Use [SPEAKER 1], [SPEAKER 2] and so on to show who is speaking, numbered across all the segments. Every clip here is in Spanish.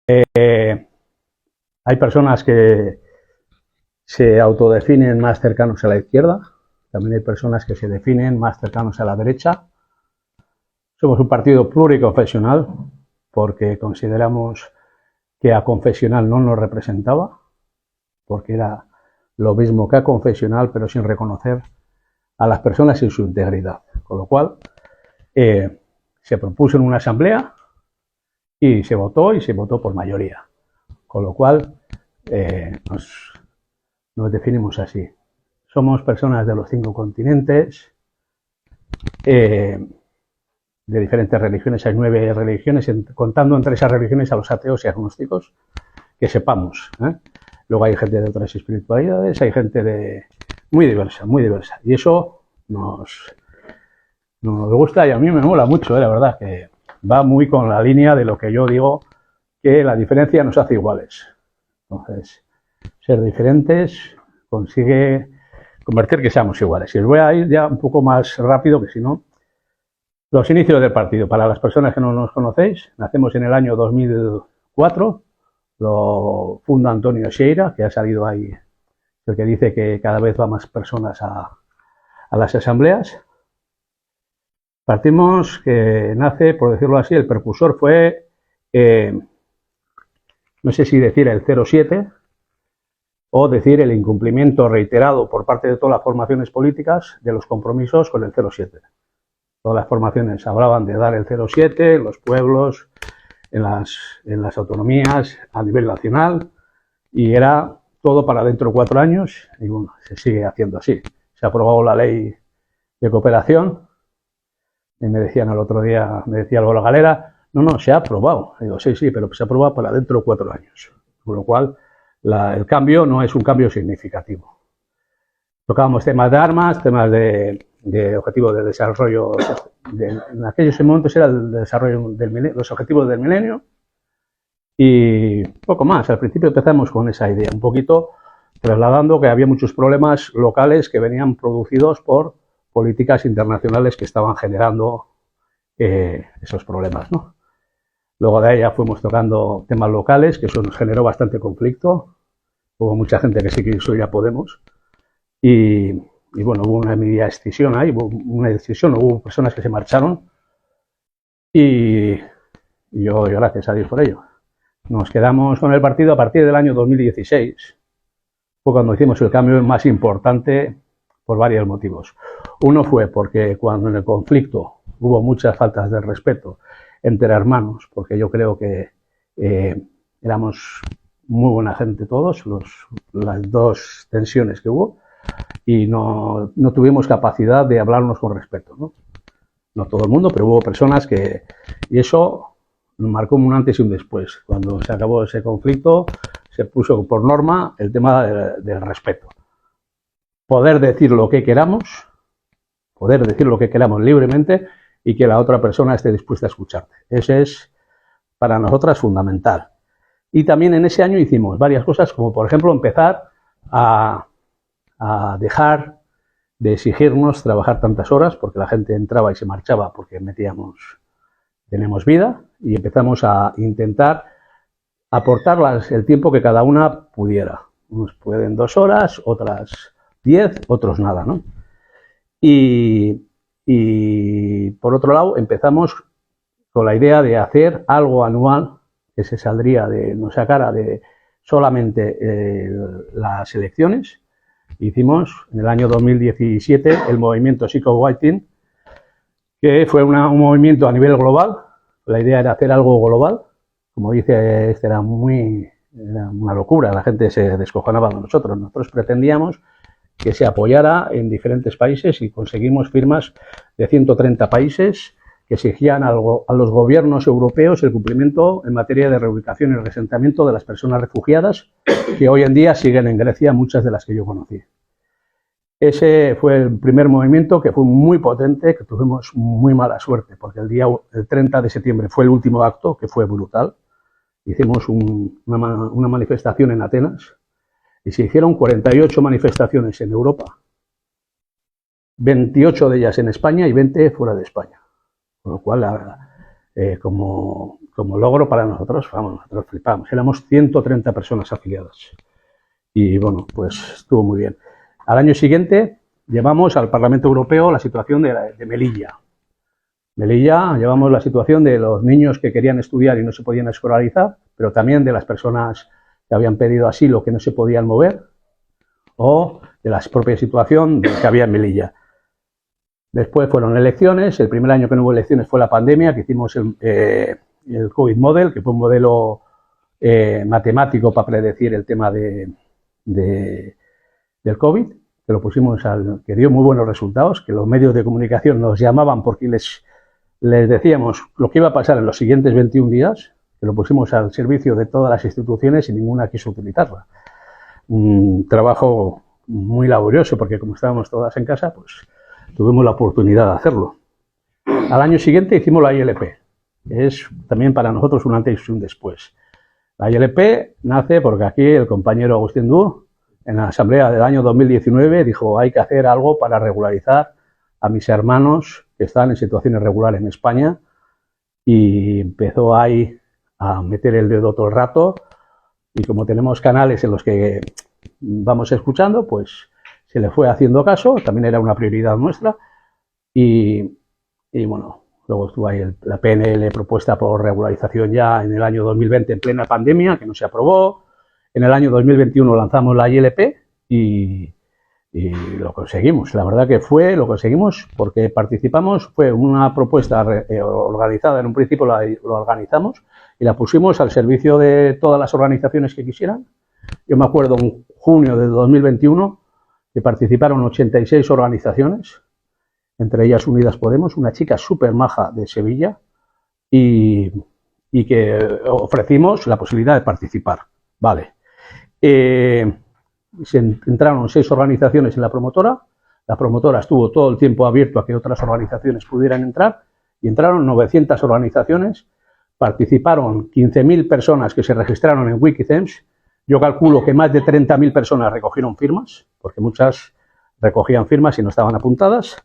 [SPEAKER 1] Hay personas que se autodefinen más cercanos a la izquierda, también hay personas que se definen más cercanos a la derecha. Somos un partido pluriconfesional porque consideramos que a confesional no nos representaba, porque era lo mismo que a confesional, pero sin reconocer a las personas en su integridad. Con lo cual, se propuso en una asamblea y se votó por mayoría. Con lo cual, nos definimos así. Somos personas de los 5 continentes, de diferentes religiones. Hay 9 religiones, contando entre esas religiones a los ateos y agnósticos, que sepamos. Luego hay gente de otras espiritualidades, hay gente muy diversa, muy diversa. Y eso nos gusta y a mí me mola mucho, la verdad, que va muy con la línea de lo que yo digo, que la diferencia nos hace iguales. Entonces, ser diferentes consigue convertir que seamos iguales. Y os voy a ir ya un poco más rápido, que si no, los inicios del partido. Para las personas que no nos conocéis, nacemos en el año 2004, lo funda Antonio Xeira, que ha salido ahí, el que dice que cada vez va más personas a las asambleas. Partimos que nace, por decirlo así, el precursor fue, no sé si decir el 07, o decir el incumplimiento reiterado por parte de todas las formaciones políticas de los compromisos con el 07. Todas las formaciones hablaban de dar el 07 en los pueblos, en las autonomías, a nivel nacional, y era todo para dentro de 4 años, y bueno, se sigue haciendo así. Se ha aprobado la ley de cooperación, y me decían el otro día, me decía Álvaro Galera, no, se ha aprobado. Digo, sí, pero se ha aprobado para dentro de 4 años. Con lo cual, el cambio no es un cambio significativo. Tocábamos temas de armas, temas de objetivos de desarrollo, en aquellos momentos era el desarrollo los objetivos del milenio, y poco más. Al principio empezamos con esa idea, un poquito trasladando que había muchos problemas locales que venían producidos por políticas internacionales que estaban generando esos problemas, ¿no? Luego de ahí ya fuimos tocando temas locales, que eso nos generó bastante conflicto. Hubo mucha gente que sí que hizo ya Podemos. Y bueno, hubo una media escisión ahí, hubo personas que se marcharon. Y yo, gracias a Dios por ello. Nos quedamos con el partido a partir del año 2016. Fue cuando hicimos el cambio más importante por varios motivos. Uno fue porque cuando en el conflicto hubo muchas faltas de respeto entre hermanos, porque yo creo que éramos muy buena gente todos, las 2 tensiones que hubo, y no tuvimos capacidad de hablarnos con respeto, no todo el mundo, pero hubo personas que... Y eso nos marcó un antes y un después. Cuando se acabó ese conflicto, se puso por norma el tema del respeto. Poder decir lo que queramos libremente, y que la otra persona esté dispuesta a escucharte. Ese es para nosotras fundamental. Y también en ese año hicimos varias cosas, como por ejemplo empezar a dejar de exigirnos trabajar tantas horas, porque la gente entraba y se marchaba porque tenemos vida, y empezamos a intentar aportar el tiempo que cada una pudiera. Unos pueden 2 horas, otras 10, otros nada, ¿no? Y por otro lado empezamos con la idea de hacer algo anual que se saldría nos sacara de solamente las elecciones. Hicimos en el año 2017 el movimiento Psycho-Whiting, que fue un movimiento a nivel global. La idea era hacer algo global. Como dice, era una locura, la gente se descojonaba de nosotros. Nosotros pretendíamos que se apoyara en diferentes países, y conseguimos firmas de 130 países que exigían a los gobiernos europeos el cumplimiento en materia de reubicación y reasentamiento de las personas refugiadas, que hoy en día siguen en Grecia, muchas de las que yo conocí. Ese fue el primer movimiento, que fue muy potente, que tuvimos muy mala suerte, porque el 30 de septiembre fue el último acto, que fue brutal. Hicimos una manifestación en Atenas, y se hicieron 48 manifestaciones en Europa, 28 de ellas en España y 20 fuera de España. Con lo cual como logro para nosotros, vamos, nosotros flipamos. Éramos 130 personas afiliadas. Y bueno, pues estuvo muy bien. Al año siguiente llevamos al Parlamento Europeo la situación de Melilla. Melilla, llevamos la situación de los niños que querían estudiar y no se podían escolarizar, pero también de las personas que habían pedido asilo que no se podían mover, o de la propia situación que había en Melilla. Después fueron elecciones. El primer año que no hubo elecciones fue la pandemia, que hicimos el COVID Model, que fue un modelo matemático para predecir el tema del COVID, que lo pusimos que dio muy buenos resultados, que los medios de comunicación nos llamaban porque les decíamos lo que iba a pasar en los siguientes 21 días, que lo pusimos al servicio de todas las instituciones y ninguna quiso utilizarla. Un trabajo muy laborioso, porque como estábamos todas en casa, pues tuvimos la oportunidad de hacerlo. Al año siguiente hicimos la ILP. Es también para nosotros un antes y un después. La ILP nace porque aquí el compañero Agustín Dú, en la asamblea del año 2019, dijo: hay que hacer algo para regularizar a mis hermanos que están en situación irregular en España, y empezó ahí a meter el dedo todo el rato, y como tenemos canales en los que vamos escuchando, pues se le fue haciendo caso. También era una prioridad nuestra, y bueno, luego estuvo ahí la PNL propuesta por regularización ya en el año 2020 en plena pandemia, que no se aprobó. En el año 2021 lanzamos la ILP y lo conseguimos. La verdad que lo conseguimos porque participamos. Fue una propuesta organizada, en un principio lo organizamos y la pusimos al servicio de todas las organizaciones que quisieran. Yo me acuerdo en junio de 2021 que participaron 86 organizaciones, entre ellas Unidas Podemos, una chica súper maja de Sevilla, y que ofrecimos la posibilidad de participar. Vale. Entraron 6 organizaciones en la promotora. La promotora estuvo todo el tiempo abierto a que otras organizaciones pudieran entrar, y entraron 900 organizaciones. Participaron 15.000 personas que se registraron en Wikicems. Yo calculo que más de 30.000 personas recogieron firmas, porque muchas recogían firmas y no estaban apuntadas.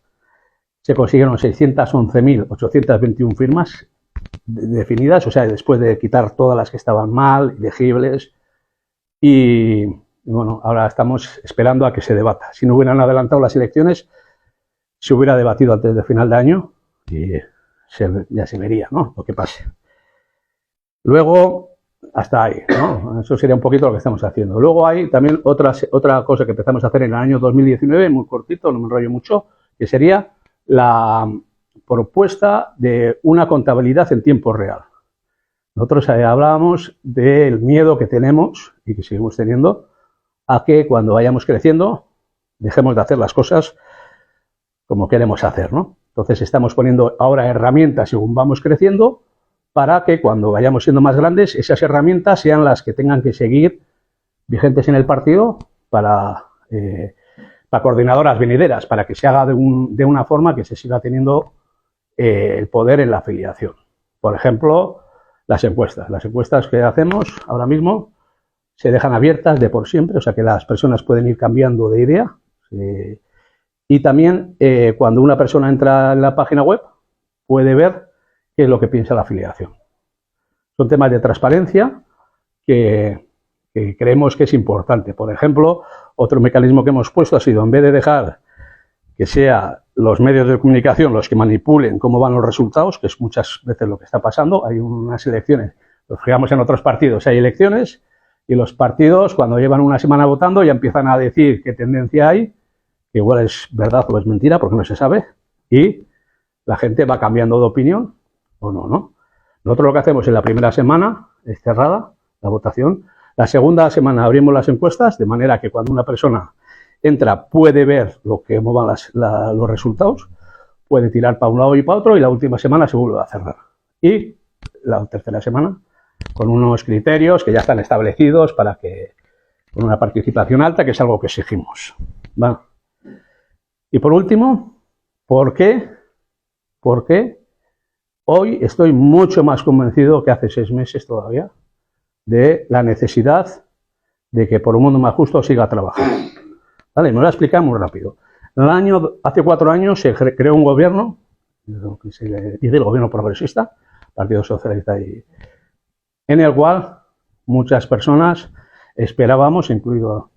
[SPEAKER 1] Se consiguieron 611.821 firmas definidas, o sea, después de quitar todas las que estaban mal, ilegibles. Y bueno, ahora estamos esperando a que se debata. Si no hubieran adelantado las elecciones, se hubiera debatido antes del final de año y ya se vería, ¿no?, lo que pase. Luego, hasta ahí, ¿no? Eso sería un poquito lo que estamos haciendo. Luego hay también otra cosa que empezamos a hacer en el año 2019, muy cortito, no me enrollo mucho, que sería la propuesta de una contabilidad en tiempo real. Nosotros hablábamos del miedo que tenemos y que seguimos teniendo a que cuando vayamos creciendo dejemos de hacer las cosas como queremos hacer, ¿no? Entonces estamos poniendo ahora herramientas según vamos creciendo para que cuando vayamos siendo más grandes esas herramientas sean las que tengan que seguir vigentes en el partido para coordinadoras venideras, para que se haga de una forma que se siga teniendo el poder en la afiliación. Por ejemplo, las encuestas que hacemos ahora mismo se dejan abiertas de por siempre, o sea que las personas pueden ir cambiando de idea. Y también cuando una persona entra en la página web puede ver qué es lo que piensa la afiliación. Son temas de transparencia que creemos que es importante. Por ejemplo, otro mecanismo que hemos puesto ha sido, en vez de dejar que sea los medios de comunicación los que manipulen cómo van los resultados, que es muchas veces lo que está pasando. Hay unas elecciones, nos fijamos en otros partidos, hay elecciones y los partidos cuando llevan una semana votando ya empiezan a decir qué tendencia hay, que igual es verdad o es mentira porque no se sabe, y la gente va cambiando de opinión o no, ¿no? Nosotros lo que hacemos en la primera semana es cerrada la votación. La segunda semana abrimos las encuestas, de manera que cuando una persona entra puede ver cómo van los resultados, puede tirar para un lado y para otro, y la última semana se vuelve a cerrar. Y la tercera semana, con unos criterios que ya están establecidos con una participación alta, que es algo que exigimos. ¿Vale? Y por último, ¿por qué? Porque hoy estoy mucho más convencido que hace 6 meses todavía de la necesidad de que por un mundo más justo siga trabajando. Vale, me lo voy a explicar muy rápido. Hace 4 años se creó un gobierno, lo que se le dice el gobierno progresista, Partido Socialista, y en el cual muchas personas esperábamos, incluida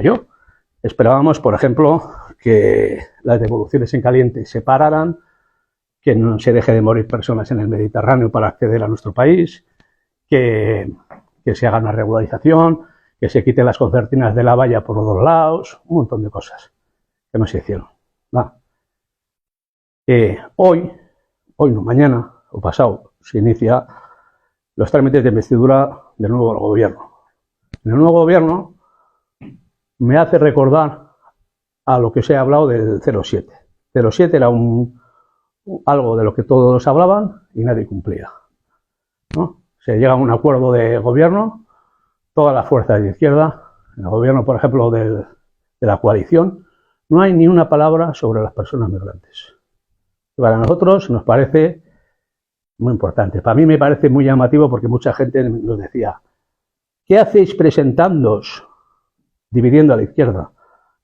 [SPEAKER 1] yo, esperábamos, por ejemplo, que las devoluciones en caliente se pararan, que no se deje de morir personas en el Mediterráneo para acceder a nuestro país, que se haga una regularización, que se quiten las concertinas de la valla por los dos lados, un montón de cosas que no se hicieron. Va. Hoy no, mañana o pasado, se inicia los trámites de investidura del nuevo gobierno. En el nuevo gobierno me hace recordar a lo que se ha hablado del 07. 07 era algo de lo que todos hablaban y nadie cumplía, ¿no? Se llega a un acuerdo de gobierno, todas las fuerzas de izquierda, en el gobierno, por ejemplo, de la coalición, no hay ni una palabra sobre las personas migrantes. Para nosotros nos parece muy importante. Para mí me parece muy llamativo porque mucha gente nos decía, ¿qué hacéis presentándoos dividiendo a la izquierda?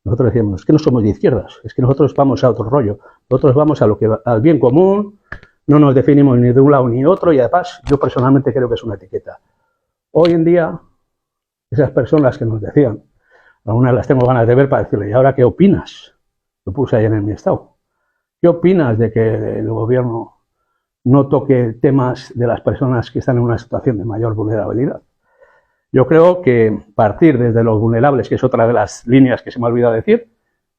[SPEAKER 1] Nosotros decíamos, es que no somos de izquierdas, es que nosotros vamos a otro rollo, nosotros vamos al bien común, no nos definimos ni de un lado ni otro, y además yo personalmente creo que es una etiqueta. Hoy en día, esas personas que nos decían, algunas las tengo ganas de ver para decirle, ¿y ahora qué opinas? Lo puse ayer en mi estado. ¿Qué opinas de que el gobierno no toque temas de las personas que están en una situación de mayor vulnerabilidad? Yo creo que partir desde los vulnerables, que es otra de las líneas que se me ha olvidado decir,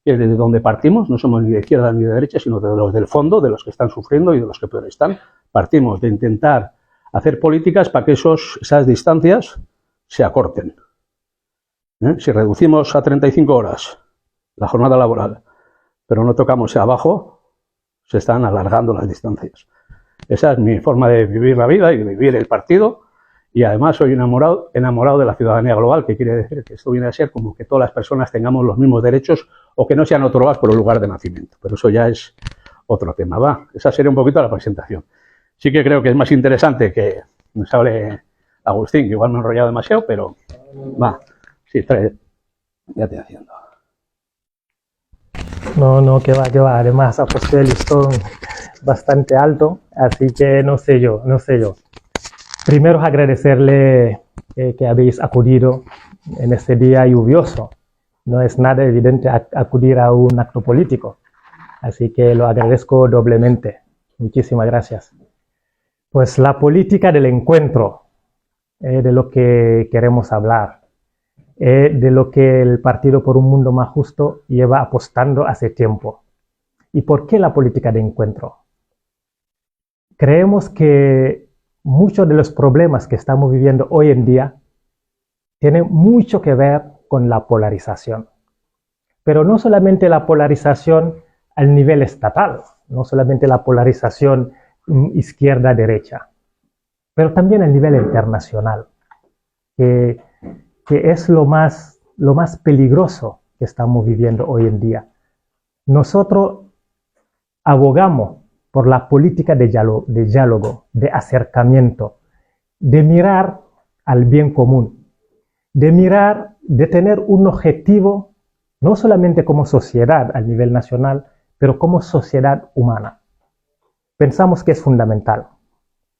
[SPEAKER 1] que es desde donde partimos, no somos ni de izquierda ni de derecha, sino de los del fondo, de los que están sufriendo y de los que peor están. Partimos de intentar hacer políticas para que esas distancias se acorten. Si reducimos a 35 horas la jornada laboral, pero no tocamos abajo, se están alargando las distancias. Esa es mi forma de vivir la vida y de vivir el partido. Y además soy enamorado de la ciudadanía global, que quiere decir que esto viene a ser como que todas las personas tengamos los mismos derechos o que no sean otorgados por el lugar de nacimiento. Pero eso ya es otro tema. Va, esa sería un poquito la presentación. Sí que creo que es más interesante que nos hable Agustín, que igual me he enrollado demasiado, pero va, sí, ya te haciendo.
[SPEAKER 2] No, que va. Además ha puesto el listón bastante alto, así que no sé yo. Primero agradecerle que habéis acudido en este día lluvioso. No es nada evidente acudir a un acto político, así que lo agradezco doblemente. Muchísimas gracias. Pues la política del encuentro, de lo que queremos hablar, de lo que el Partido por un Mundo Más Justo lleva apostando hace tiempo. ¿Y por qué la política de encuentro? Creemos que muchos de los problemas que estamos viviendo hoy en día tienen mucho que ver con la polarización. Pero no solamente la polarización al nivel estatal, no solamente la polarización izquierda-derecha, pero también a nivel internacional, que es lo más peligroso que estamos viviendo hoy en día. Nosotros abogamos por la política de diálogo, de acercamiento, de mirar al bien común, de tener un objetivo, no solamente como sociedad a nivel nacional, pero como sociedad humana. Pensamos que es fundamental.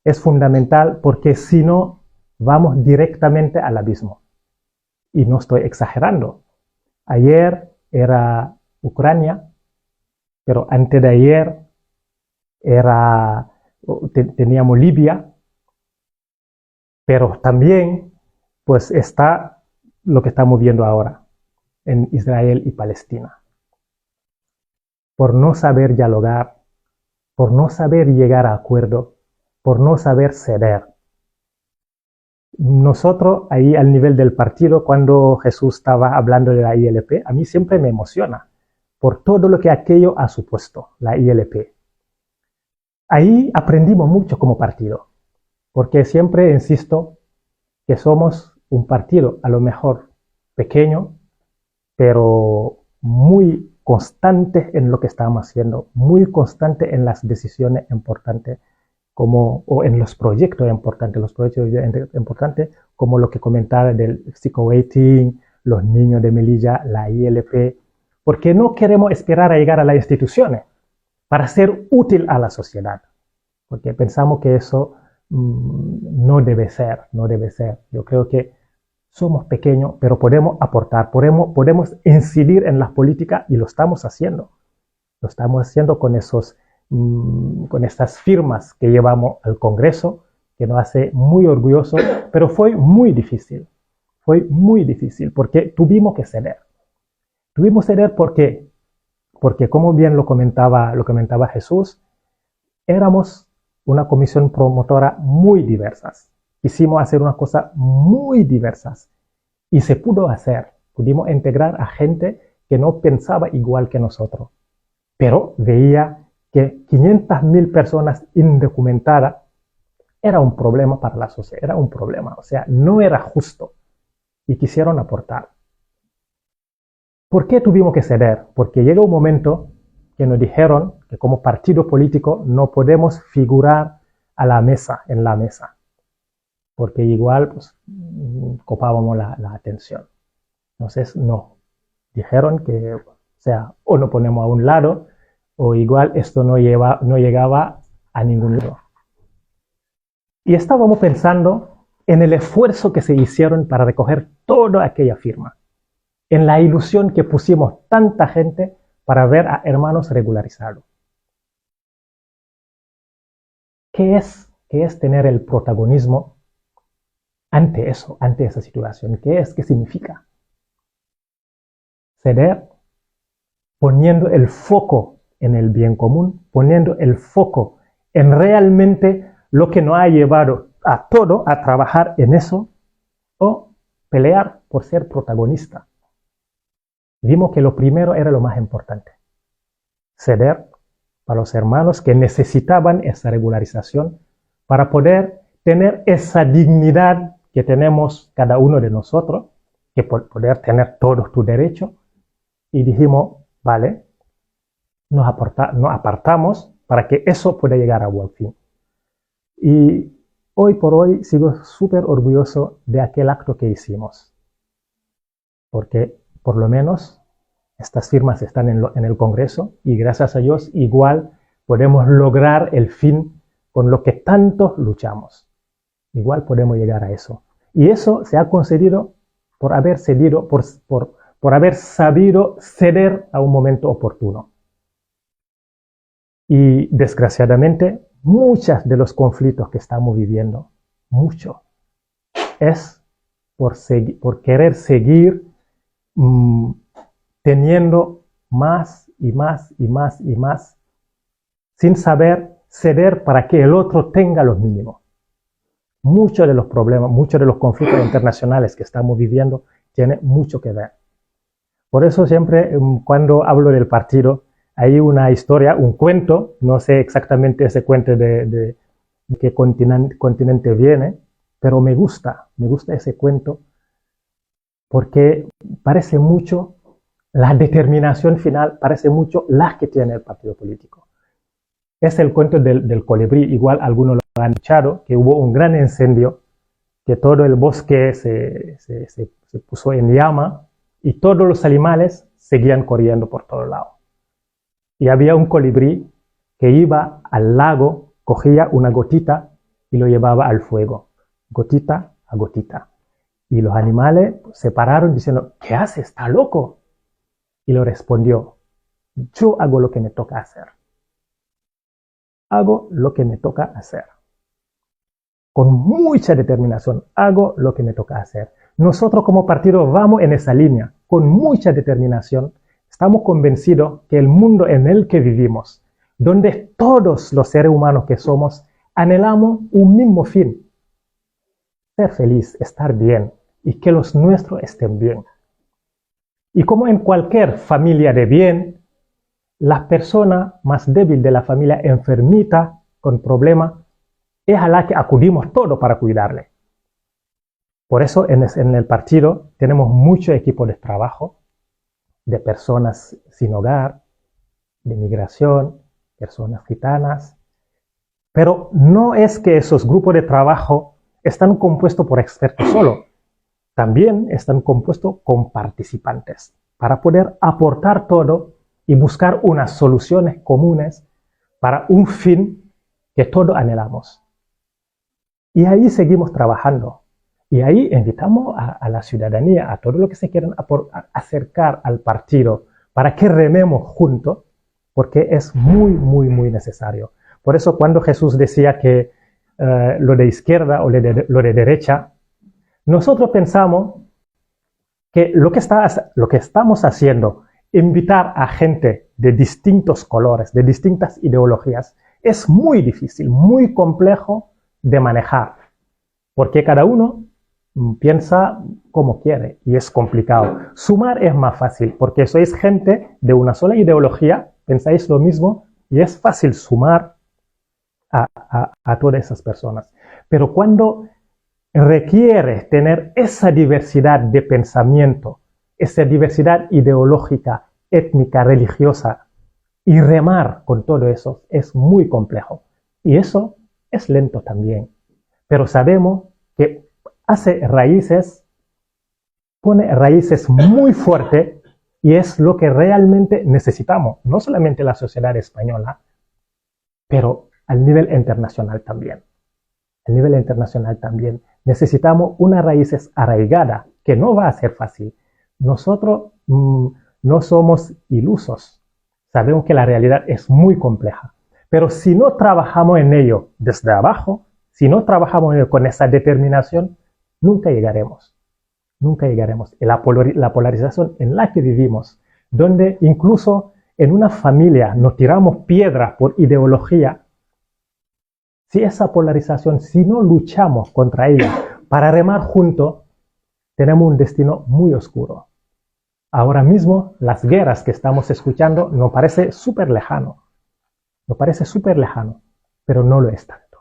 [SPEAKER 2] Es fundamental porque si no, vamos directamente al abismo. Y no estoy exagerando. Ayer era Ucrania, pero antes de ayer teníamos Libia, pero también pues está lo que estamos viendo ahora en Israel y Palestina. Por no saber dialogar, por no saber llegar a acuerdo, por no saber ceder. Nosotros ahí al nivel del partido, cuando Jesús estaba hablando de la ILP, a mí siempre me emociona por todo lo que aquello ha supuesto, la ILP. Ahí aprendimos mucho como partido, porque siempre insisto que somos un partido a lo mejor pequeño, pero muy constante en lo que estamos haciendo, muy constante en las decisiones importantes, o en los proyectos importantes, como lo que comentaba del psico-waiting, los niños de Melilla, la ILP, porque no queremos esperar a llegar a las instituciones para ser útil a la sociedad, porque pensamos que eso no debe ser, no debe ser. Yo creo que somos pequeños, pero podemos aportar, podemos incidir en las políticas y lo estamos haciendo. Lo estamos haciendo con con estas firmas que llevamos al Congreso, que nos hace muy orgulloso, pero fue muy difícil porque tuvimos que ceder. Tuvimos que ceder porque como bien lo comentaba Jesús, éramos una comisión promotora muy diversas. Quisimos hacer unas cosas muy diversas y se pudo hacer. Pudimos integrar a gente que no pensaba igual que nosotros, pero veía que 500.000 personas indocumentadas era un problema para la sociedad, era un problema, o sea, no era justo y quisieron aportar. ¿Por qué tuvimos que ceder? Porque llega un momento que nos dijeron que como partido político no podemos figurar en la mesa, porque igual pues, copábamos la atención. Entonces, no. Dijeron que, o sea, o nos ponemos a un lado, o igual esto no llegaba a ningún lado. Y estábamos pensando en el esfuerzo que se hicieron para recoger toda aquella firma, en la ilusión que pusimos tanta gente para ver a hermanos regularizados. ¿Qué es tener el protagonismo ante eso, ante esa situación? ¿Qué significa? Ceder poniendo el foco en el bien común, poniendo el foco en realmente lo que nos ha llevado a todo a trabajar en eso, o pelear por ser protagonista. Vimos que lo primero era lo más importante. Ceder para los hermanos que necesitaban esa regularización para poder tener esa dignidad que tenemos cada uno de nosotros, que poder tener todos tus derechos. Y dijimos, vale, nos apartamos para que eso pueda llegar a buen fin. Y hoy por hoy sigo súper orgulloso de aquel acto que hicimos, porque por lo menos estas firmas están en el Congreso y gracias a Dios igual podemos lograr el fin con lo que tanto luchamos. Igual podemos llegar a eso. Y eso se ha concedido por haber cedido, por haber sabido ceder a un momento oportuno. Y desgraciadamente, muchos de los conflictos que estamos viviendo, es por querer seguir teniendo más y más y más y más, sin saber ceder para que el otro tenga los mínimos. Muchos de los problemas, muchos de los conflictos internacionales que estamos viviendo tienen mucho que ver. Por eso siempre cuando hablo del partido, hay una historia, un cuento, no sé exactamente ese cuento de qué continente viene, pero me gusta ese cuento porque parece mucho la determinación final, parece mucho la que tiene el partido político. Es el cuento del colibrí, igual algunos lo han escuchado, que hubo un gran incendio, que todo el bosque se puso en llama y todos los animales seguían corriendo por todos lados. Y había un colibrí que iba al lago, cogía una gotita y lo llevaba al fuego, gotita a gotita. Y los animales se pararon diciendo, ¿qué haces? ¿Está loco? Y lo respondió, yo hago lo que me toca hacer. Hago lo que me toca hacer. Con mucha determinación, hago lo que me toca hacer. Nosotros como partido vamos en esa línea, con mucha determinación. Estamos convencidos que el mundo en el que vivimos, donde todos los seres humanos que somos, anhelamos un mismo fin. Ser feliz, estar bien y que los nuestros estén bien. Y como en cualquier familia de bien, la persona más débil de la familia enfermita, con problemas, es a la que acudimos todos para cuidarle. Por eso en el partido tenemos mucho equipo de trabajo, de personas sin hogar, de migración, personas gitanas. Pero no es que esos grupos de trabajo están compuestos por expertos solo. También están compuestos con participantes para poder aportar todo y buscar unas soluciones comunes para un fin que todos anhelamos. Y ahí seguimos trabajando. Y ahí invitamos a la ciudadanía, a todos los que se quieran acercar al partido, para que rememos juntos, porque es muy, muy, muy necesario. Por eso cuando Jesús decía que lo de izquierda o lo de derecha, nosotros pensamos que lo que estamos haciendo, invitar a gente de distintos colores, de distintas ideologías, es muy difícil, muy complejo de manejar, porque cada uno piensa como quiere y es complicado. Sumar es más fácil, porque sois gente de una sola ideología, pensáis lo mismo y es fácil sumar a todas esas personas. Pero cuando requiere tener esa diversidad de pensamiento, esa diversidad ideológica, étnica, religiosa, y remar con todo eso es muy complejo. Y eso es lento también. Pero sabemos que pone raíces muy fuertes y es lo que realmente necesitamos, no solamente la sociedad española, pero al nivel internacional también. A nivel internacional también. Necesitamos unas raíces arraigadas, que no va a ser fácil. Nosotros no somos ilusos. Sabemos que la realidad es muy compleja. Pero si no trabajamos en ello desde abajo, si no trabajamos en ello con esa determinación, nunca llegaremos. Nunca llegaremos. La polarización en la que vivimos, donde incluso en una familia nos tiramos piedras por ideología, si esa polarización, si no luchamos contra ella para remar juntos, tenemos un destino muy oscuro. Ahora mismo, las guerras que estamos escuchando nos parece súper lejano. Nos parece súper lejano, pero no lo es tanto.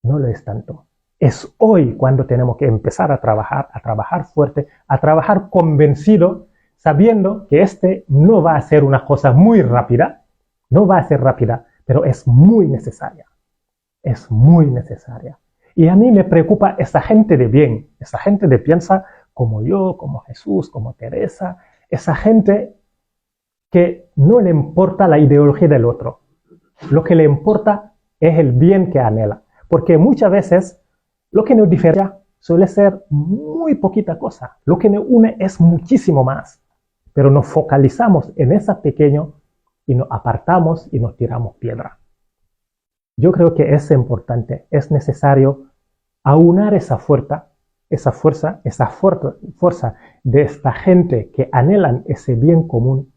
[SPEAKER 2] No lo es tanto. Es hoy cuando tenemos que empezar a trabajar fuerte, a trabajar convencido, sabiendo que no va a ser una cosa muy rápida, no va a ser rápida, pero es muy necesaria. Es muy necesaria. Y a mí me preocupa esa gente de bien, esa gente de piensa como yo, como Jesús, como Teresa, esa gente que no le importa la ideología del otro. Lo que le importa es el bien que anhela. Porque muchas veces lo que nos diferencia suele ser muy poquita cosa. Lo que nos une es muchísimo más. Pero nos focalizamos en esa pequeño y nos apartamos y nos tiramos piedra. Yo creo que es importante, es necesario aunar esa fuerza de esta gente que anhelan ese bien común,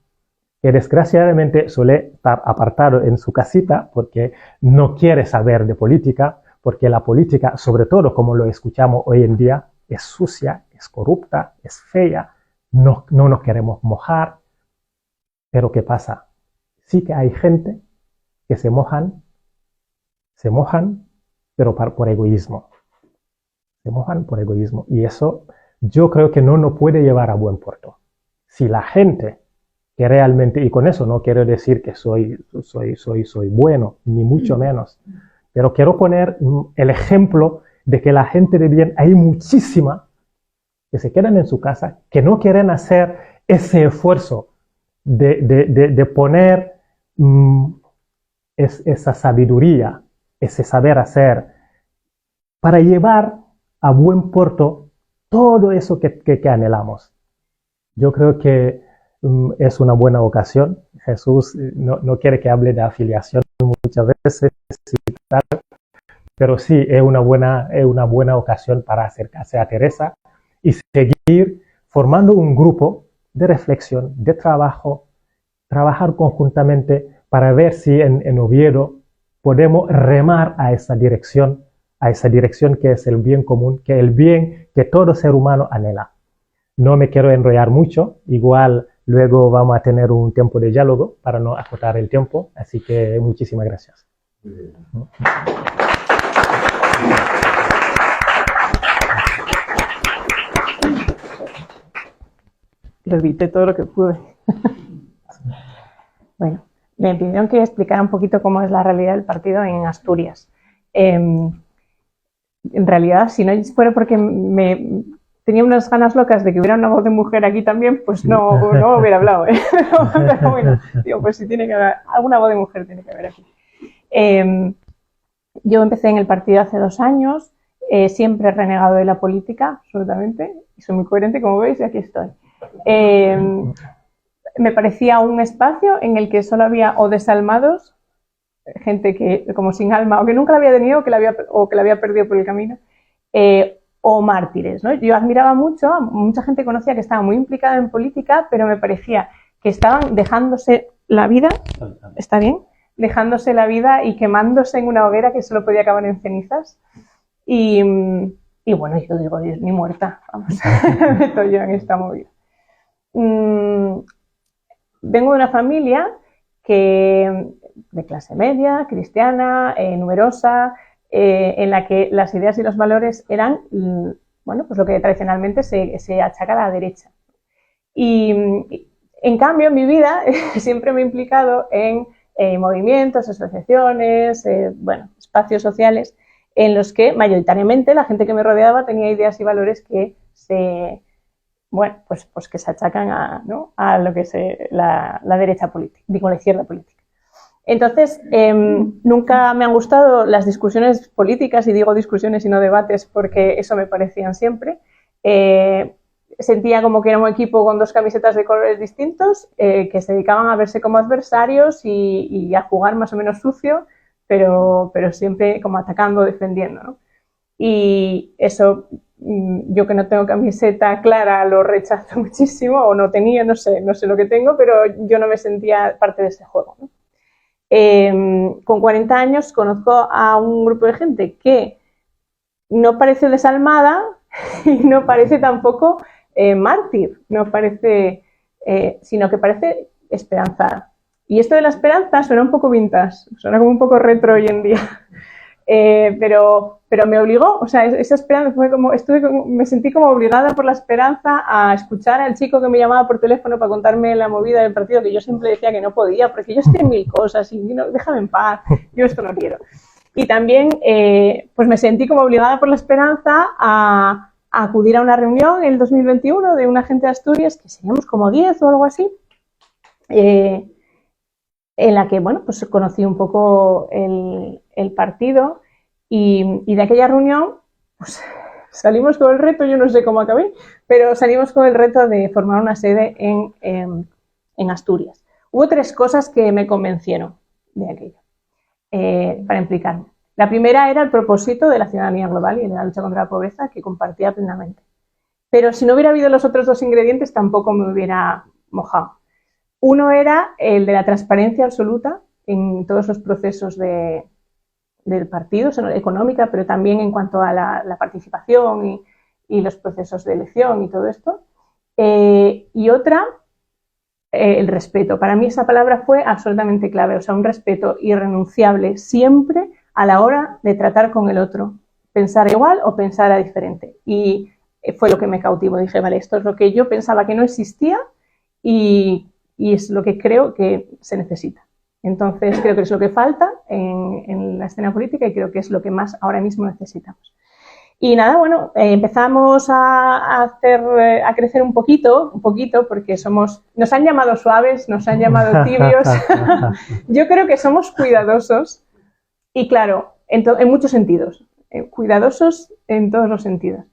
[SPEAKER 2] que desgraciadamente suele estar apartado en su casita porque no quiere saber de política, porque la política, sobre todo como lo escuchamos hoy en día, es sucia, es corrupta, es fea, no nos queremos mojar. Pero ¿qué pasa? Sí que hay gente que se mojan, pero por egoísmo. Se mojan por egoísmo. Y eso yo creo que no nos puede llevar a buen puerto. Si la gente que realmente, y con eso no quiero decir que soy bueno, ni mucho menos, pero quiero poner el ejemplo de que la gente de bien, hay muchísima que se quedan en su casa, que no quieren hacer ese esfuerzo de poner esa sabiduría, ese saber hacer, para llevar a buen puerto todo eso que anhelamos. Yo creo que es una buena ocasión. Jesús no quiere que hable de afiliación muchas veces, pero sí es una buena ocasión para acercarse a Teresa y seguir formando un grupo de reflexión, de trabajo, trabajar conjuntamente para ver si en Oviedo podemos remar a esa dirección que es el bien común, que es el bien que todo ser humano anhela. No me quiero enrollar mucho, igual luego vamos a tener un tiempo de diálogo para no acotar el tiempo, así que muchísimas gracias.
[SPEAKER 3] Lo evité todo lo que pude. Bueno, me pidieron que explicara un poquito cómo es la realidad del partido en Asturias. En realidad, si no fuera porque tenía unas ganas locas de que hubiera una voz de mujer aquí también, pues no hubiera hablado. Pero bueno, digo, pues si tiene que haber, alguna voz de mujer tiene que haber aquí. Yo empecé en el partido hace 2 años, siempre he renegado de la política, absolutamente, y soy muy coherente, como veis, y aquí estoy. Me parecía un espacio en el que solo había o desalmados, gente que como sin alma, o que nunca la había tenido, o que la había perdido por el camino, o mártires, ¿no? Yo admiraba mucho, mucha gente conocía que estaba muy implicada en política, pero me parecía que estaban dejándose la vida, ¿está bien? Dejándose la vida y quemándose en una hoguera que solo podía acabar en cenizas. Y bueno, yo digo, Dios, ni muerta, vamos, me meto yo en esta movida. Vengo de una familia de clase media, cristiana, numerosa, en la que las ideas y los valores eran, bueno, pues lo que tradicionalmente se achaca a la derecha. Y en cambio, en mi vida siempre me he implicado en movimientos, asociaciones, bueno, espacios sociales en los que mayoritariamente la gente que me rodeaba tenía ideas y valores que bueno, pues que se achacan ¿no? a lo que es la derecha política, digo, la izquierda política. Entonces, nunca me han gustado las discusiones políticas, y digo discusiones y no debates porque eso me parecían siempre. Sentía como que era un equipo con 2 camisetas de colores distintos, que se dedicaban a verse como adversarios y a jugar más o menos sucio, pero siempre como atacando, defendiendo, ¿no? Y eso, yo que no tengo camiseta clara, lo rechazo muchísimo, o no tenía, no sé lo que tengo, pero yo no me sentía parte de ese juego, ¿no? Con 40 años conozco a un grupo de gente que no parece desalmada y no parece tampoco mártir, no parece, sino que parece esperanzada. Y esto de la esperanza suena un poco vintage, suena como un poco retro hoy en día, pero me obligó, o sea, esa esperanza fue como, me sentí como obligada por la esperanza a escuchar al chico que me llamaba por teléfono para contarme la movida del partido, que yo siempre decía que no podía, porque yo estoy en 1000 cosas y no, déjame en paz, yo esto no quiero. Y también, pues me sentí como obligada por la esperanza a acudir a una reunión en el 2021 de una gente de Asturias, que seríamos como 10 o algo así, en la que, bueno, pues conocí un poco el partido y de aquella reunión, pues salimos con el reto, yo no sé cómo acabé, pero salimos con el reto de formar una sede en Asturias. Hubo 3 cosas que me convencieron de aquello, para implicarme. La primera era el propósito de la ciudadanía global y de la lucha contra la pobreza, que compartía plenamente. Pero si no hubiera habido los otros 2 ingredientes, tampoco me hubiera mojado. Uno era el de la transparencia absoluta en todos los procesos del partido, económica, pero también en cuanto a la participación y los procesos de elección y todo esto. Y otra, el respeto. Para mí esa palabra fue absolutamente clave, o sea, un respeto irrenunciable siempre a la hora de tratar con el otro, pensar igual o pensar diferente. Y fue lo que me cautivó. Dije, vale, esto es lo que yo pensaba que no existía y es lo que creo que se necesita. Entonces, creo que es lo que falta en la escena política y creo que es lo que más ahora mismo necesitamos. Y nada, bueno, empezamos a crecer un poquito, porque nos han llamado suaves, nos han llamado tibios. Yo creo que somos cuidadosos y, claro, en muchos sentidos, cuidadosos en todos los sentidos.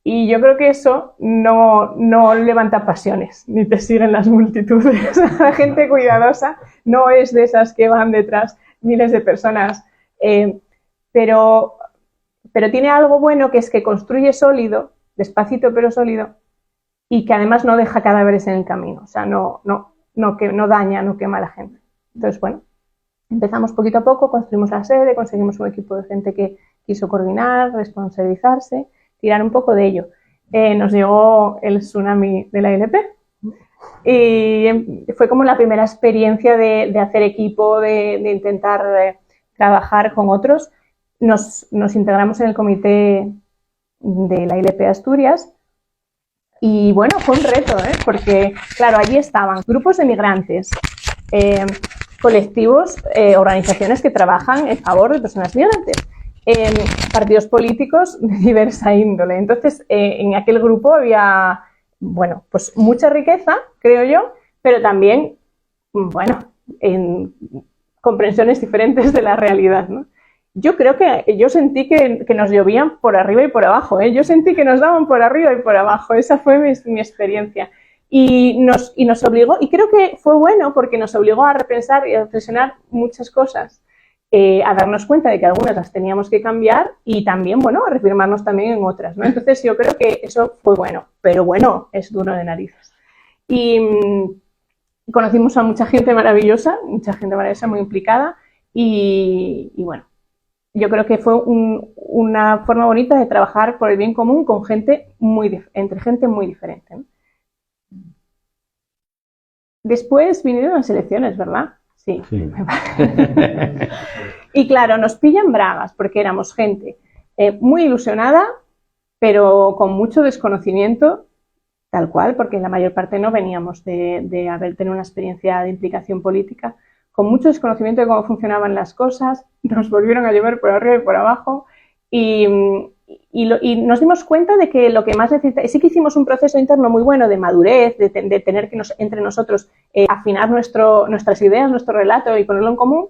[SPEAKER 3] Y yo creo que eso no levanta pasiones, ni te siguen las multitudes. La gente cuidadosa no es de esas que van detrás miles de personas, pero tiene algo bueno, que es que construye sólido, despacito pero sólido, y que además no deja cadáveres en el camino, o sea, no daña, no quema a la gente. Entonces, bueno, empezamos poquito a poco, construimos la sede, conseguimos un equipo de gente que quiso coordinar, responsabilizarse, tirar un poco de ello. Nos llegó el tsunami de la ILP y fue como la primera experiencia de hacer equipo, de intentar trabajar con otros. Nos integramos en el comité de la ILP Asturias y bueno, fue un reto, porque claro, allí estaban grupos de migrantes, colectivos, organizaciones que trabajan en favor de personas migrantes, partidos políticos de diversa índole. Entonces, en aquel grupo había, bueno, pues mucha riqueza, creo yo, pero también, bueno, en comprensiones diferentes de la realidad, ¿no? yo creo que yo sentí que nos llovían por arriba y por abajo, ¿eh? Yo sentí que nos daban por arriba y por abajo. Esa fue mi experiencia. Y nos obligó, y creo que fue bueno porque nos obligó a repensar y a reflexionar muchas cosas, a darnos cuenta de que algunas las teníamos que cambiar y también, bueno, a reafirmarnos también en otras, ¿no? Entonces yo creo que eso fue bueno, pero bueno, es duro de narices. Y conocimos a mucha gente maravillosa muy implicada y bueno, yo creo que fue una forma bonita de trabajar por el bien común con entre gente muy diferente, ¿no? Después vinieron las elecciones, ¿verdad? Sí. Y claro, nos pillan bragas porque éramos gente muy ilusionada, pero con mucho desconocimiento, tal cual, porque la mayor parte no veníamos de haber tenido una experiencia de implicación política, con mucho desconocimiento de cómo funcionaban las cosas, nos volvieron a llevar por arriba y por abajo y nos dimos cuenta de que lo que más necesita, sí que hicimos un proceso interno muy bueno de madurez, de tener que entre nosotros afinar nuestras ideas, nuestro relato y ponerlo en común,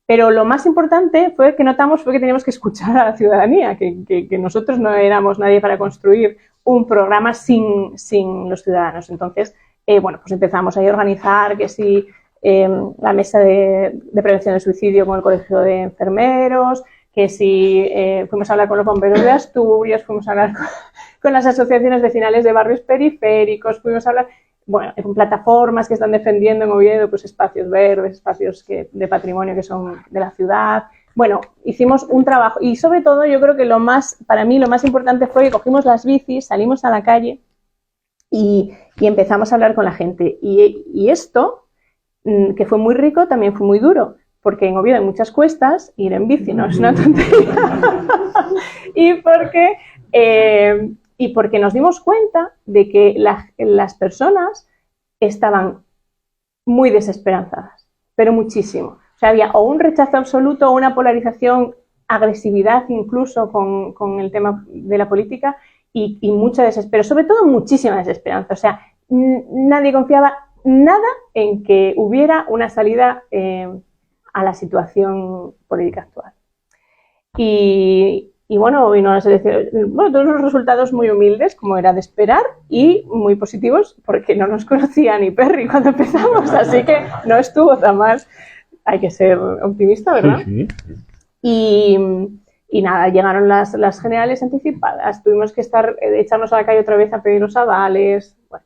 [SPEAKER 3] pero lo más importante fue que notamos que teníamos que escuchar a la ciudadanía, que nosotros no éramos nadie para construir un programa sin los ciudadanos. Entonces, bueno, pues empezamos ahí a organizar que si la mesa de prevención del suicidio con el colegio de enfermeros, que si fuimos a hablar con los bomberos de Asturias, fuimos a hablar con las asociaciones vecinales de barrios periféricos, fuimos a hablar, bueno, en plataformas que están defendiendo en Oviedo, pues espacios verdes, espacios de patrimonio que son de la ciudad. Bueno, hicimos un trabajo y sobre todo yo creo que para mí lo más importante fue que cogimos las bicis, salimos a la calle y empezamos a hablar con la gente. Y esto, que fue muy rico, también fue muy duro. Porque en Oviedo hay muchas cuestas, ir en bici no es una tontería. y porque nos dimos cuenta de que las personas estaban muy desesperanzadas, pero muchísimo. O sea, había o un rechazo absoluto o una polarización, agresividad incluso con el tema de la política y mucha desespero, sobre todo muchísima desesperanza. O sea, nadie confiaba nada en que hubiera una salida a la situación política actual. Y bueno, vino las elecciones, bueno, todos los resultados muy humildes, como era de esperar, y muy positivos, porque no nos conocía ni Perry cuando empezamos, así que no estuvo tan mal. Hay que ser optimista, ¿verdad?
[SPEAKER 1] Sí.
[SPEAKER 3] Y nada, llegaron las generales anticipadas, tuvimos que echarnos a la calle otra vez a pedir los avales. Bueno,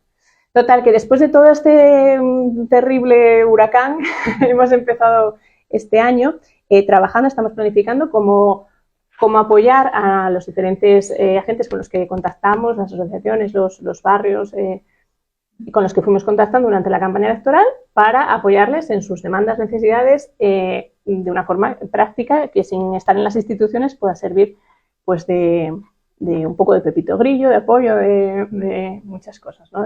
[SPEAKER 3] total, que después de todo este terrible huracán, hemos empezado este año trabajando, estamos planificando cómo apoyar a los diferentes agentes con los que contactamos, las asociaciones, los barrios con los que fuimos contactando durante la campaña electoral para apoyarles en sus demandas, necesidades de una forma práctica que sin estar en las instituciones pueda servir pues de un poco de pepito grillo, de apoyo, de muchas cosas, ¿no?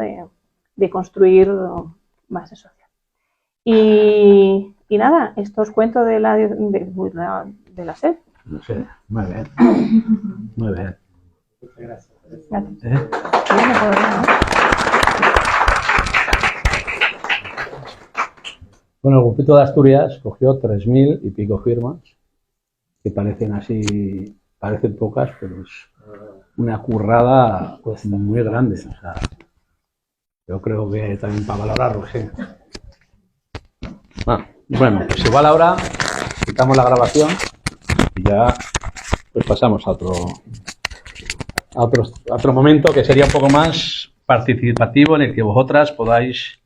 [SPEAKER 3] De construir base social. Y nada, esto os cuento de la SED.
[SPEAKER 1] No sé, muy bien. Muy bien.
[SPEAKER 4] Muchas gracias.
[SPEAKER 3] Gracias.
[SPEAKER 1] Bueno, el grupito de Asturias cogió 3.000 y pico firmas, que parecen pocas, pero es una currada pues, muy grande. O sea, yo creo que también para valorarlo, sí. Bueno, pues igual ahora quitamos la grabación y ya pues pasamos a otro momento que sería un poco más participativo, en el que vosotras podáis